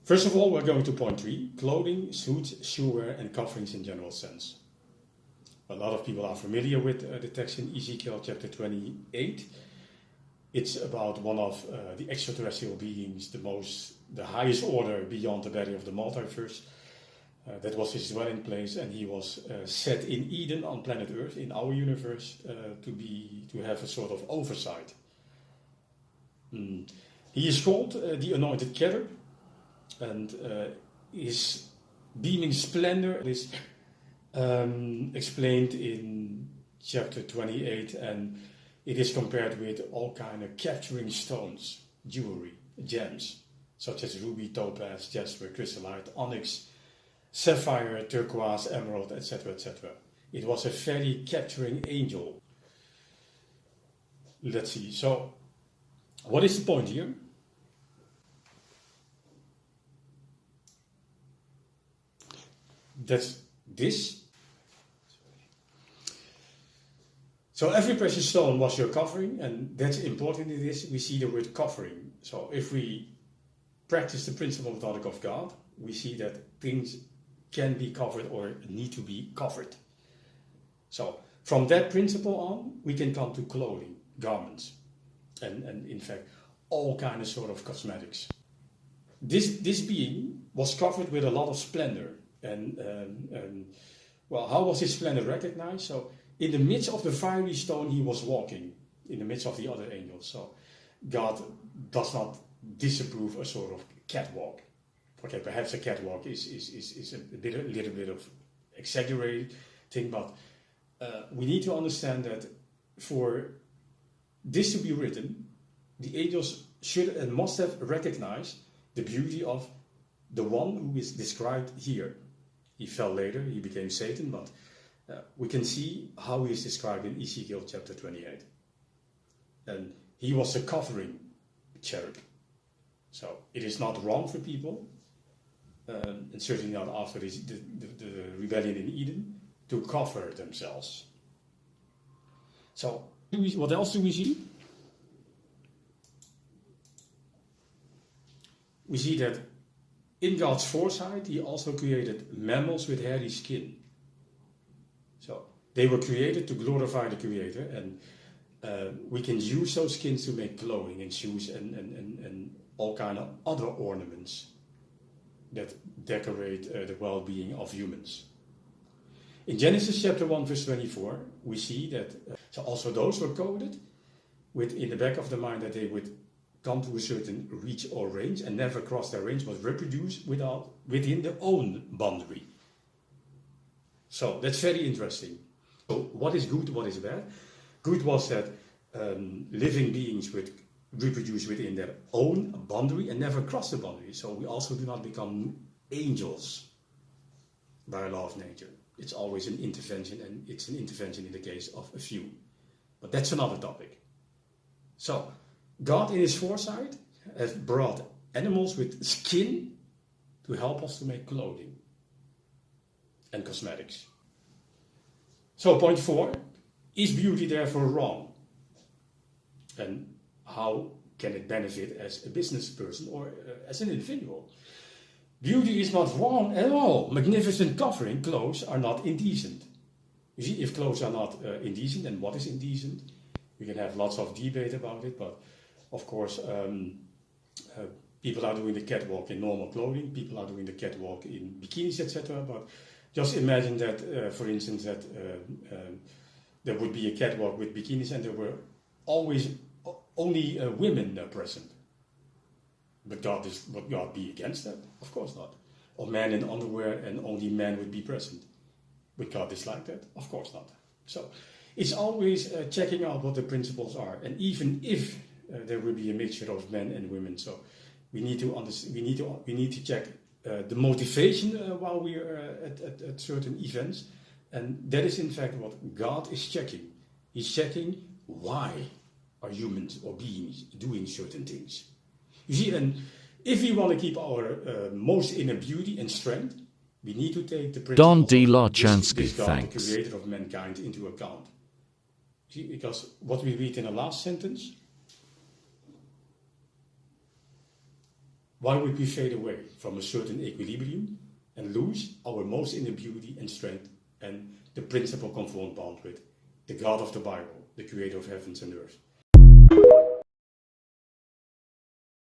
First of all, we're going to point 3, clothing, suits, shoewear, and coverings in general sense. A lot of people are familiar with the text in Ezekiel chapter 28. It's about one of the extraterrestrial beings, the highest order beyond the barrier of the multiverse. That was his dwelling place, and he was set in Eden on planet Earth, in our universe, to have a sort of oversight. He is called the Anointed Cherub, and his beaming splendor is explained in chapter 28, and it is compared with all kind of capturing stones, jewelry, gems, such as ruby, topaz, jasper, chrysolite, onyx, sapphire, turquoise, emerald, etc., etc. It was a very capturing angel. Let's see. So, what is the point here? That's this. So every precious stone was your covering, and that's important in this. We see the word covering. So if we practice the principle of the knowledge of God, we see that things can be covered or need to be covered. So from that principle on, we can come to clothing, garments, and in fact, all kind of sort of cosmetics. This being was covered with a lot of splendor. And well, how was his splendor recognized? So in the midst of the fiery stone, he was walking in the midst of the other angels. So God does not disapprove a sort of catwalk. Okay, perhaps a catwalk is a little bit of exaggerated thing, but we need to understand that for this to be written, the angels should and must have recognized the beauty of the one who is described here. He fell later, he became Satan, but we can see how he is described in Ezekiel chapter 28. And he was a covering cherub. So it is not wrong for people, and certainly not after the rebellion in Eden, to cover themselves. So what else do we see? We see that in God's foresight, he also created mammals with hairy skin. So they were created to glorify the Creator, and we can use those skins to make clothing and shoes and all kind of other ornaments that decorate the well-being of humans. In Genesis chapter 1 verse 24, we see that so also those were coded with in the back of the mind that they would come to a certain reach or range and never cross their range, but reproduce within their own boundary. So that's very interesting. So what is good, what is bad? Good was that living beings would reproduce within their own boundary and never cross the boundary. So we also do not become angels by law of nature. It's always an intervention, and it's an intervention in the case of a few. But that's another topic. So God in his foresight has brought animals with skin to help us to make clothing and cosmetics. So point 4, is beauty therefore wrong? And how can it benefit as a business person or as an individual? Beauty is not wrong at all. Magnificent covering clothes are not indecent. You see, if clothes are not indecent, then what is indecent? We can have lots of debate about it, but of course, people are doing the catwalk in normal clothing, people are doing the catwalk in bikinis, etc. But just imagine that, for instance, that there would be a catwalk with bikinis and there were always only women present. But would God be against that? Of course not. Or men in underwear and only men would be present. Would God dislike that? Of course not. So it's always checking out what the principles are, and even if there will be a mixture of men and women. So we need to understand. We need to check the motivation while we are at certain events, and that is in fact what God is checking. He's checking why are humans or beings doing certain things. You see, and if we want to keep our most inner beauty and strength, we need to take the Don principles D. of Larchansky, this God, thanks. the creator of mankind, into account. See, because what we read in the last sentence, why would we fade away from a certain equilibrium and lose our most inner beauty and strength and the principle confront bound with the God of the Bible, the creator of heavens and earth?